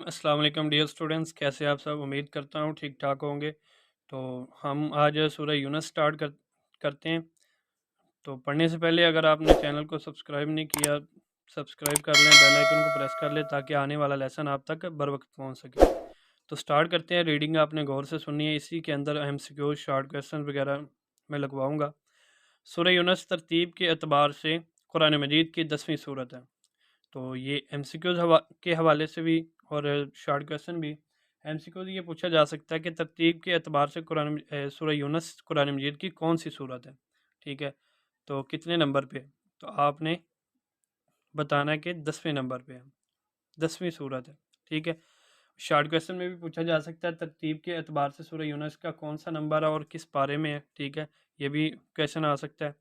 السلام علیکم dear students, کیسے آپ سب؟ امید کرتا ہوں ٹھیک ٹھاک ہوں گے۔ تو ہم آج سورہ یونس سٹارٹ کرتے ہیں۔ تو پڑھنے سے پہلے اگر آپ نے چینل کو سبسکرائب نہیں کیا، سبسکرائب کر لیں، بیل آئیکن کو پریس کر لیں تاکہ آنے والا لیسن آپ تک بر وقت پہنچ سکے۔ تو سٹارٹ کرتے ہیں۔ ریڈنگ آپ نے غور سے سننی ہے، اسی کے اندر اہم سیکیور شارٹ کویسچن وغیرہ میں لگواؤں گا۔ سورہ یونس ترتیب کے اعتبار سے قرآن مجید کی 10ویں سورت ہے۔ تو یہ ایم سی کیوز کے حوالے سے بھی اور شارٹ کویسچن بھی۔ ایم سی کیوز یہ پوچھا جا سکتا ہے کہ ترتیب کے اعتبار سے سورہ یونس قرآن مجید کی کون سی سورت ہے، ٹھیک ہے؟ تو کتنے نمبر پہ؟ تو آپ نے بتانا ہے کہ 10ویں نمبر پہ ہے، 10ویں سورت ہے، ٹھیک ہے؟ شارٹ کویسچن میں بھی پوچھا جا سکتا ہے ترتیب کے اعتبار سے سورہ یونس کا کون سا نمبر ہے اور کس پارے میں ہے، ٹھیک ہے؟ یہ بھی کویسچن آ سکتا ہے۔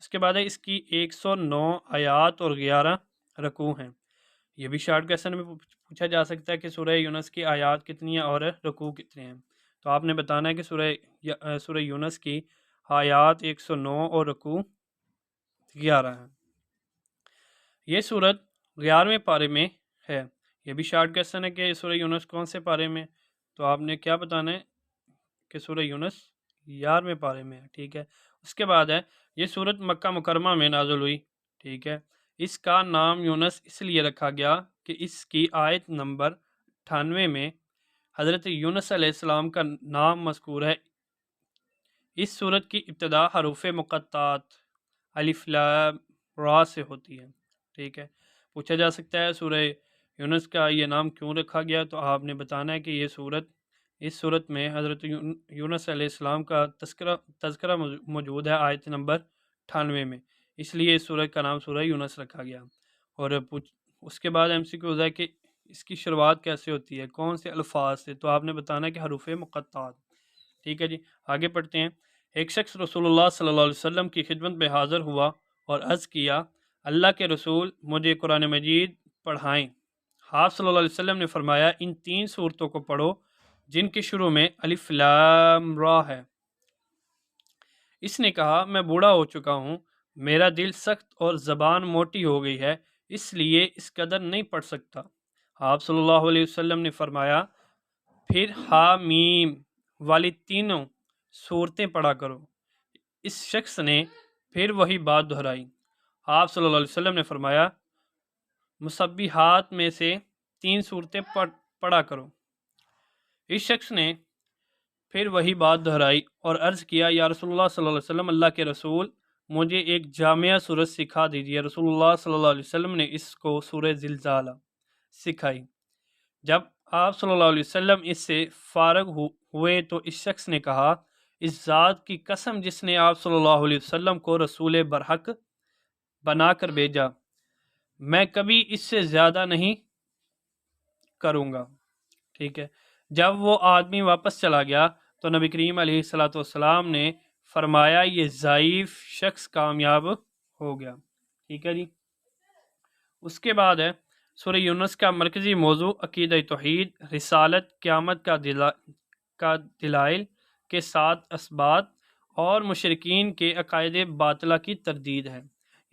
اس کے بعد ہے اس کی 109 آیات اور 11 رکوع ہیں۔ یہ بھی شارٹ کویسچن میں پوچھا جا سکتا ہے کہ سورہ یونس کی آیات کتنی ہیں اور رکوع کتنے ہیں۔ تو آپ نے بتانا ہے کہ سورہ یونس کی آیات 109 اور رکوع 11 ہیں۔ یہ سورت 11ویں پارے میں ہے۔ یہ بھی شارٹ کویسچن ہے کہ سورہ یونس کون سے پارے میں؟ تو آپ نے کیا بتانا ہے کہ سورہ یونس 11ویں پارے میں ہے، ٹھیک ہے؟ اس کے بعد ہے یہ سورت مکہ مکرمہ میں نازل ہوئی، ٹھیک ہے؟ اس کا نام یونس اس لیے رکھا گیا کہ اس کی آیت نمبر 98 میں حضرت یونس علیہ السلام کا نام مذکور ہے۔ اس سورت کی ابتدا حروف مقطعات الف لام را سے ہوتی ہے، ٹھیک ہے؟ پوچھا جا سکتا ہے سورہ یونس کا یہ نام کیوں رکھا گیا؟ تو آپ نے بتانا ہے کہ اس سورت میں حضرت یونس علیہ السلام کا تذکرہ موجود ہے آیت نمبر 98 میں، اس لیے اس سورت کا نام سورہ یونس رکھا گیا۔ اور اس کے بعد ایم سی کیو ہے کہ اس کی شروعات کیسے ہوتی ہے، کون سے الفاظ سے؟ تو آپ نے بتانا ہے کہ حروف مقطعات، ٹھیک ہے جی؟ آگے پڑھتے ہیں۔ ایک شخص رسول اللہ صلی اللہ علیہ وسلم کی خدمت میں حاضر ہوا اور عرض کیا، اللہ کے رسول مجھے قرآن مجید پڑھائیں۔ آپ صلی اللہ علیہ وسلم نے فرمایا، ان 3 سورتوں کو پڑھو جن کے شروع میں الف لام را ہے۔ اس نے کہا، میں بوڑھا ہو چکا ہوں، میرا دل سخت اور زبان موٹی ہو گئی ہے، اس لیے اس قدر نہیں پڑھ سکتا۔ آپ صلی اللہ علیہ وسلم نے فرمایا، پھر حامیم والی تینوں صورتیں پڑھا کرو۔ اس شخص نے پھر وہی بات دہرائی۔ آپ صلی اللہ علیہ وسلم نے فرمایا، مسبحات میں سے 3 صورتیں پڑھا کرو۔ اس شخص نے پھر وہی بات دہرائی اور عرض کیا، یا رسول اللہ صلی اللہ علیہ وسلم، اللہ کے رسول مجھے ایک جامعہ صورت سکھا دیجیے۔ رسول اللہ صلی اللہ علیہ وسلم نے اس کو سورہ زلزالہ سکھائی۔ جب آپ صلی اللہ علیہ وسلم اس سے فارغ ہوئے تو اس شخص نے کہا، اس ذات کی قسم جس نے آپ صلی اللہ علیہ وسلم کو رسول برحق بنا کر بھیجا، میں کبھی اس سے زیادہ نہیں کروں گا، ٹھیک ہے؟ جب وہ آدمی واپس چلا گیا تو نبی کریم علیہ الصلوۃ والسلام نے فرمایا، یہ ضعیف شخص کامیاب ہو گیا، ٹھیک ہے جی؟ اس کے بعد ہے سورہ یونس کا مرکزی موضوع عقیدہ توحید، رسالت، قیامت کا دلائل کے 7 اثبات اور مشرکین کے عقائد باطلہ کی تردید ہے۔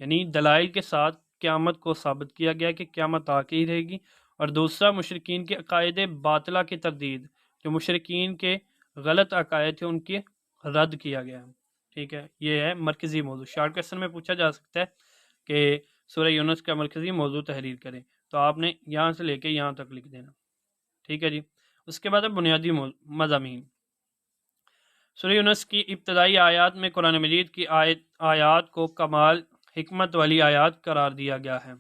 یعنی دلائل کے ساتھ قیامت کو ثابت کیا گیا کہ قیامت آ کے ہی رہے گی، اور دوسرا مشرکین کے عقائد باطلہ کی تردید، جو مشرکین کے غلط عقائد تھے ان کی رد کیا گیا، ٹھیک ہے؟ یہ ہے مرکزی موضوع۔ شارٹ کویسچن میں پوچھا جا سکتا ہے کہ سورہ یونس کا مرکزی موضوع تحریر کریں، تو آپ نے یہاں سے لے کے یہاں تک لکھ دینا، ٹھیک ہے جی؟ اس کے بعد ہے بنیادی مضامین۔ سورہ یونس کی ابتدائی آیات میں قرآن مجید کی آیات کو کمال حکمت والی آیات قرار دیا گیا ہے۔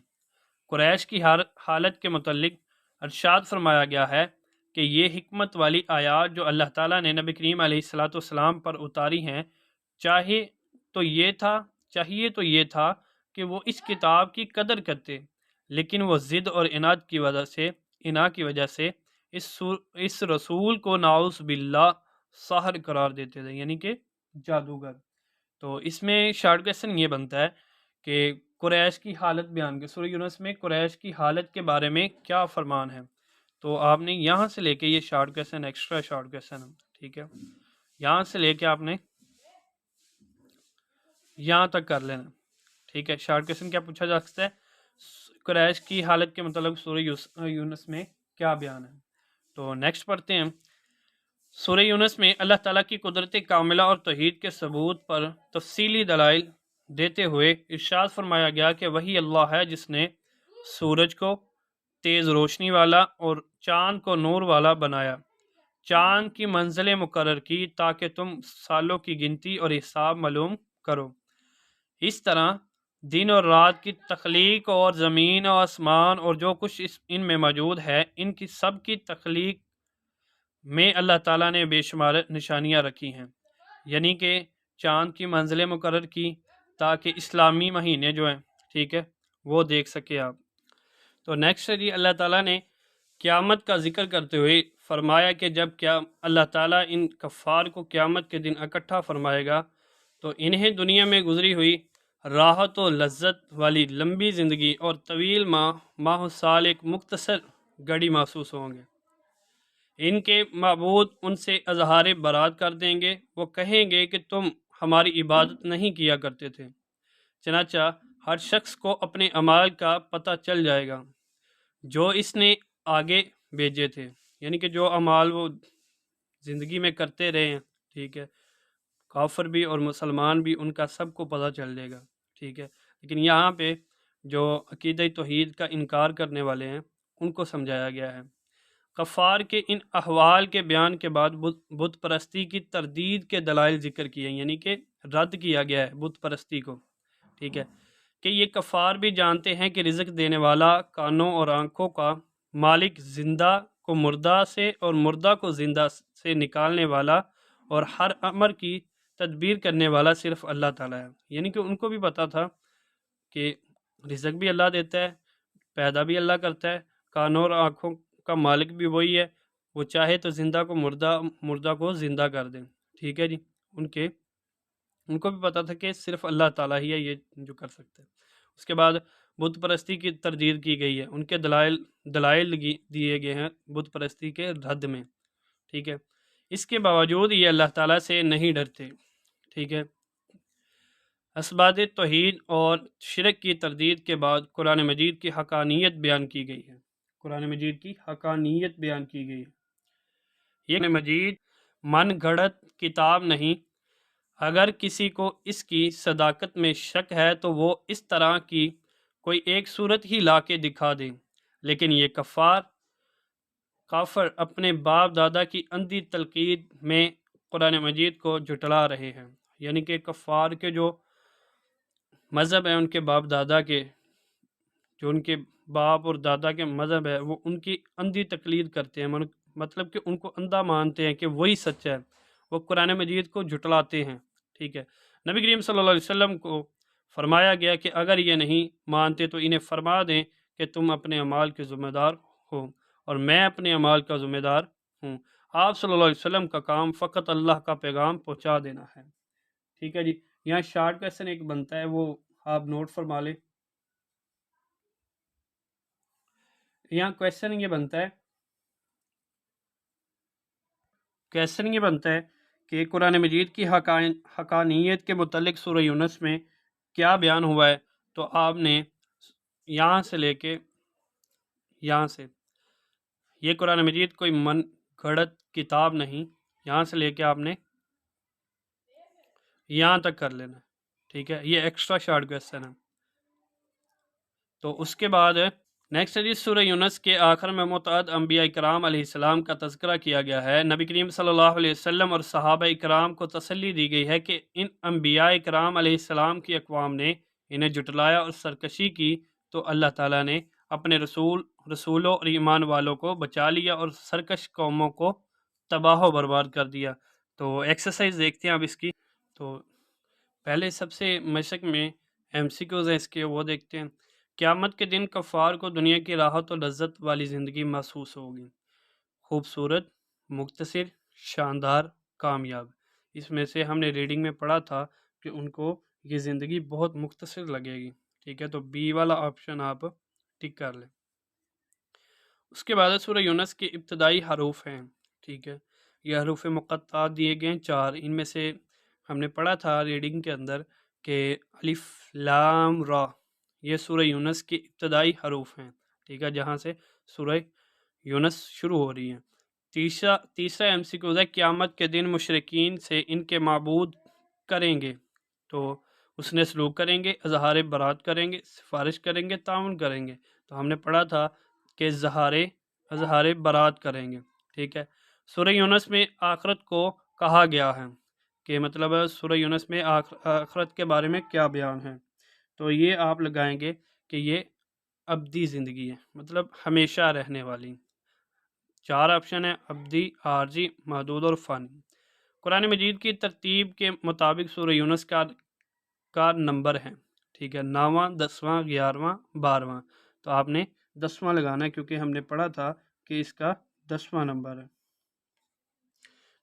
قریش کی حالت کے متعلق ارشاد فرمایا گیا ہے کہ یہ حکمت والی آیات جو اللہ تعالیٰ نے نبی کریم علیہ الصلوۃ والسلام پر اتاری ہیں، چاہیے تو یہ تھا کہ وہ اس کتاب کی قدر کرتے، لیکن وہ ضد اور اناد کی وجہ سے اس رسول کو نعوذ باللہ ساحر قرار دیتے تھے، یعنی کہ جادوگر۔ تو اس میں شارٹ کویسچن یہ بنتا ہے کہ قریش کی حالت بیان کی، سورہ یونس میں قریش کی حالت کے بارے میں کیا فرمان ہے؟ تو آپ نے یہاں سے لے کے یہ short question extra short question ہے، ٹھیک ہے؟ یہاں سے لے کے آپ نے یہاں تک کر لینا، ٹھیک ہے؟ شارٹ کویسچن کیا پوچھا جا سکتا ہے؟ قریش کی حالت کے مطلب سورہ یونس میں کیا بیان ہے۔ تو نیکسٹ پڑھتے ہیں۔ سورہ یونس میں اللہ تعالیٰ کی قدرت کاملہ اور توحید کے ثبوت پر تفصیلی دلائل دیتے ہوئے ارشاد فرمایا گیا کہ وہی اللہ ہے جس نے سورج کو تیز روشنی والا اور چاند کو نور والا بنایا، چاند کی منزلیں مقرر کی تاکہ تم سالوں کی گنتی اور حساب معلوم کرو۔ اس طرح دن اور رات کی تخلیق اور زمین و آسمان اور جو کچھ ان میں موجود ہے، ان کی سب کی تخلیق میں اللہ تعالیٰ نے بے شمار نشانیاں رکھی ہیں، یعنی کہ چاند کی منزلیں مقرر کی تاکہ اسلامی مہینے جو ہیں، ٹھیک ہے، وہ دیکھ سکے آپ۔ تو نیکسٹ ہے جی، اللہ تعالیٰ نے قیامت کا ذکر کرتے ہوئے فرمایا کہ جب کیا اللہ تعالیٰ ان کفار کو قیامت کے دن اکٹھا فرمائے گا تو انہیں دنیا میں گزری ہوئی راحت و لذت والی لمبی زندگی اور طویل ماہ و سال ایک مختصر گھڑی محسوس ہوں گے۔ ان کے معبود ان سے اظہار برات کر دیں گے، وہ کہیں گے کہ تم ہماری عبادت نہیں کیا کرتے تھے۔ چنانچہ ہر شخص کو اپنے اعمال کا پتہ چل جائے گا جو اس نے آگے بھیجے تھے، یعنی کہ جو اعمال وہ زندگی میں کرتے رہے ہیں، ٹھیک ہے، کافر بھی اور مسلمان بھی، ان کا سب کو پتہ چل جائے گا، ٹھیک ہے۔ لیکن یہاں پہ جو عقیدہ توحید کا انکار کرنے والے ہیں ان کو سمجھایا گیا ہے۔ کفار کے ان احوال کے بیان کے بعد بت پرستی کی تردید کے دلائل ذکر کیے، یعنی کہ رد کیا گیا ہے بت پرستی کو، ٹھیک ہے، کہ یہ کفار بھی جانتے ہیں کہ رزق دینے والا، کانوں اور آنکھوں کا مالک، زندہ کو مردہ سے اور مردہ کو زندہ سے نکالنے والا اور ہر امر کی تدبیر کرنے والا صرف اللہ تعالیٰ ہے۔ یعنی کہ ان کو بھی پتا تھا کہ رزق بھی اللہ دیتا ہے، پیدا بھی اللہ کرتا ہے، کانوں اور آنکھوں کا مالک بھی وہی ہے، وہ چاہے تو زندہ کو مردہ کو زندہ کر دیں، ٹھیک ہے جی۔ ان کو بھی پتا تھا کہ صرف اللہ تعالیٰ ہی ہے یہ جو کر سکتے ہیں۔ اس کے بعد بت پرستی کی تردید کی گئی ہے، ان کے دلائل دیے گئے ہیں بت پرستی کے رد میں، ٹھیک ہے۔ اس کے باوجود یہ اللہ تعالیٰ سے نہیں ڈرتے، ٹھیک ہے۔ اسباب توحید اور شرک کی تردید کے بعد قرآن مجید کی حقانیت بیان کی گئی ہے، قرآن مجید کی حقانیت بیان کی گئی ہے۔ یہ قرآن مجید من گھڑت کتاب نہیں، اگر کسی کو اس کی صداقت میں شک ہے تو وہ اس طرح کی کوئی ایک صورت ہی لا کے دکھا دیں، لیکن یہ کافر اپنے باپ دادا کی اندھی تلقین میں قرآن مجید کو جھٹلا رہے ہیں، یعنی کہ کفار کے جو مذہب ہے، ان کے باپ دادا کے، جو ان کے باپ اور دادا کے مذہب ہے، وہ ان کی اندھی تقلید کرتے ہیں، مطلب کہ ان کو اندھا مانتے ہیں کہ وہی سچ ہے، وہ قرآن مجید کو جھٹلاتے ہیں، ٹھیک ہے۔ نبی کریم صلی اللہ علیہ وسلم کو فرمایا گیا کہ اگر یہ نہیں مانتے تو انہیں فرما دیں کہ تم اپنے اعمال کے ذمہ دار ہو اور میں اپنے اعمال کا ذمہ دار ہوں۔ آپ صلی اللہ علیہ وسلم کا کام فقط اللہ کا پیغام پہنچا دینا ہے، ٹھیک ہے جی۔ یہاں شارٹ کویسچن ایک بنتا ہے، وہ آپ نوٹ فرما لیں۔ یہاں کویسچن یہ بنتا ہے کہ قرآن مجید کی حقانیت کے متعلق سورہ یونس میں کیا بیان ہوا ہے، تو آپ نے یہاں سے لے کے یہاں سے، یہ قرآن مجید کوئی من گھڑت کتاب نہیں، یہاں سے لے کے آپ نے یہاں تک کر لینا، ٹھیک ہے۔ یہ ایکسٹرا شارٹ کویسچن ہے۔ تو اس کے بعد نیکسٹ ہے سورہ یونس کے آخر میں متعدد انبیاء کرام علیہ السلام کا تذکرہ کیا گیا ہے۔ نبی کریم صلی اللہ علیہ وسلم اور صحابہ کرام کو تسلی دی گئی ہے کہ ان انبیاء کرام علیہ السلام کی اقوام نے انہیں جھٹلایا اور سرکشی کی تو اللہ تعالیٰ نے اپنے رسولوں اور ایمان والوں کو بچا لیا اور سرکش قوموں کو تباہ و برباد کر دیا۔ تو ایکسرسائز دیکھتے ہیں اب اس کی۔ تو پہلے سب سے مشق میں MCQs ہیں اس کے، وہ دیکھتے ہیں۔ قیامت کے دن کفار کو دنیا کی راحت و لذت والی زندگی محسوس ہوگی، خوبصورت، مختصر، شاندار، کامیاب۔ اس میں سے ہم نے ریڈنگ میں پڑھا تھا کہ ان کو یہ زندگی بہت مختصر لگے گی، ٹھیک ہے۔ تو بی والا آپشن آپ ٹک کر لیں۔ اس کے بعد سورہ یونس کے ابتدائی حروف ہیں، ٹھیک ہے۔ یہ حروف مقطعات دیے گئے ہیں 4، ان میں سے ہم نے پڑھا تھا ریڈنگ کے اندر کہ الف لام را، یہ سورہ یونس کے ابتدائی حروف ہیں، ٹھیک ہے، جہاں سے سورہ یونس شروع ہو رہی ہیں۔ تیسرا MCQ ہے قیامت کے دن مشرکین سے ان کے معبود کریں گے تو حسن سلوک کریں گے، اظہار برات کریں گے، سفارش کریں گے، تعاون کریں گے۔ تو ہم نے پڑھا تھا کہ اظہار برات کریں گے، ٹھیک ہے۔ سورہ یونس میں آخرت کو کہا گیا ہے کہ مطلب سورہ یونس میں آخرت کے بارے میں کیا بیان ہے، تو یہ آپ لگائیں گے کہ یہ ابدی زندگی ہے، مطلب ہمیشہ رہنے والی۔ 4 آپشن ہیں، ابدی، عارضی، محدود اور فانی۔ قرآن مجید کی ترتیب کے مطابق سورہ یونس کا نمبر ہے، ٹھیک ہے، 9واں، 10واں، 11واں، 12واں۔ تو آپ نے 10واں لگانا ہے کیونکہ ہم نے پڑھا تھا کہ اس کا 10واں نمبر ہے۔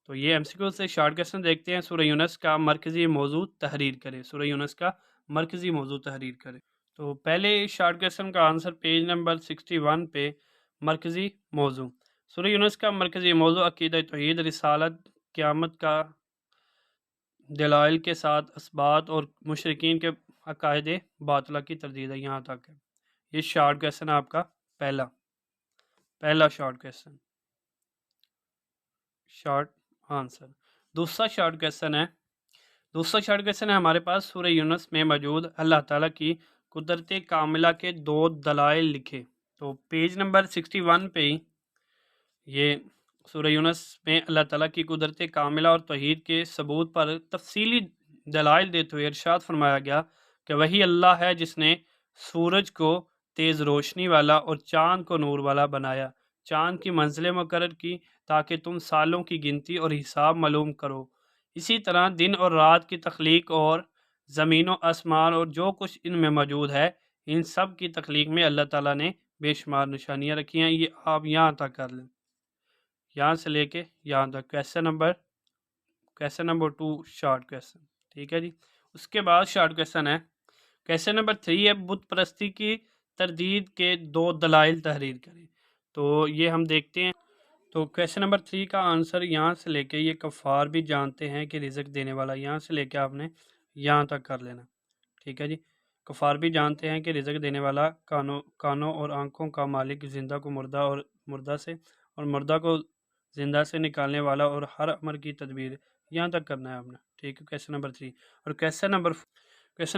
تو یہ MCQ سے شارٹ کویسچن دیکھتے ہیں۔ سورہ یونس کا مرکزی موضوع تحریر کرے، سورہ یونس کا مرکزی موضوع تحریر کرے۔ تو پہلے شارٹ کویسچن کا آنسر پیج نمبر 61 پہ، مرکزی موضوع۔ سورہ یونس کا مرکزی موضوع عقیدہ توحید، رسالت، قیامت کا دلائل کے ساتھ اثبات اور مشرکین کے عقائد باطلہ کی تردید ہے، یہاں تک ہے۔ یہ شارٹ کویسچن ہے آپ کا پہلا شارٹ کویسچن، شارٹ آنسر۔ دوسرا شارٹ کویسچن ہے ہمارے پاس، سورہ یونس میں موجود اللہ تعالیٰ کی قدرت کاملہ کے 2 دلائل لکھے۔ تو پیج نمبر 61 پہ ہی یہ سورہ یونس میں اللہ تعالیٰ کی قدرت کاملہ اور توحید کے ثبوت پر تفصیلی دلائل دیتے ہوئے ارشاد فرمایا گیا کہ وہی اللہ ہے جس نے سورج کو تیز روشنی والا اور چاند کو نور والا بنایا، چاند کی منزلیں مقرر کی تاکہ تم سالوں کی گنتی اور حساب معلوم کرو۔ اسی طرح دن اور رات کی تخلیق اور زمین و آسمان اور جو کچھ ان میں موجود ہے، ان سب کی تخلیق میں اللہ تعالیٰ نے بے شمار نشانیاں رکھی ہیں۔ یہ آپ یہاں تک کر لیں، یہاں سے لے کے یہاں تک کویسچن نمبر 2 شارٹ کویسچن، ٹھیک ہے جی۔ اس کے بعد شارٹ کویسچن ہے، کویسچن نمبر 3 ہے بت پرستی کی تردید کے 2 دلائل تحریر کریں۔ تو یہ ہم دیکھتے ہیں۔ تو کویسچن نمبر 3 کا آنسر یہاں سے لے کے، یہ کفار بھی جانتے ہیں کہ رزق دینے والا، یہاں سے لے کے آپ نے یہاں تک کر لینا، ٹھیک ہے جی۔ کفار بھی جانتے ہیں کہ رزق دینے والا، کانوں اور آنکھوں کا مالک، زندہ کو مردہ سے اور مردہ کو زندہ سے نکالنے والا، اور ہر امر کی تدبیر، یہاں تک کرنا ہے آپ نے، ٹھیک ہے۔ کویسچن نمبر 3 اور کویسچن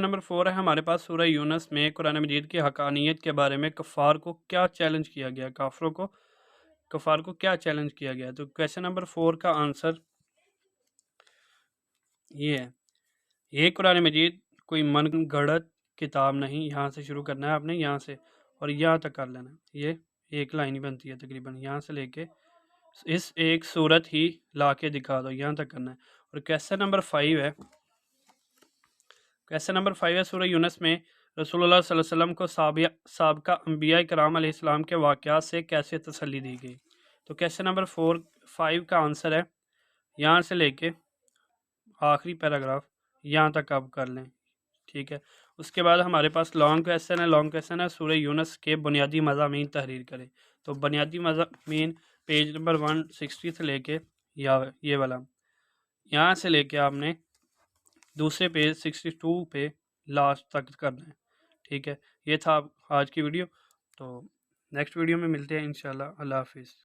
نمبر 4 ہے ہمارے پاس، سورہ یونس میں قرآن مجید کی حقانیت کے بارے میں کفار کو کیا چیلنج کیا گیا، کفار کو کیا چیلنج کیا گیا۔ تو کویسچن نمبر 4 کا آنسر یہ ہے، یہ قرآن مجید کوئی من گھڑت کتاب نہیں، یہاں سے شروع کرنا ہے آپ نے، یہاں سے اور یہاں تک کر لینا، یہ ایک لائن ہی بنتی ہے تقریباً، یہاں سے لے کے اس ایک صورت ہی لا کے دکھا دو، یہاں تک کرنا ہے۔ اور کویسچن نمبر 5 ہے، سورہ یونس میں رسول اللہ صلی اللہ علیہ وسلم کو سابقہ انبیاء کرام علیہ السلام کے واقعات سے کیسے تسلی دی گئی۔ تو کویسچن نمبر 5 کا آنسر ہے، یہاں سے لے کے آخری پیراگراف یہاں تک آپ کر لیں، ٹھیک ہے۔ اس کے بعد ہمارے پاس لانگ کویسچن ہے، سورہ یونس کے بنیادی مضامین تحریر کریں۔ تو بنیادی مضامین پیج نمبر 160 سے لے کے یہ والا، یہاں سے لے کے آپ نے دوسرے پیج 62 پہ لاسٹ تک کرنا ہے، ٹھیک ہے۔ یہ تھا آج کی ویڈیو، تو نیکسٹ ویڈیو میں ملتے ہیں انشاءاللہ۔ اللہ حافظ۔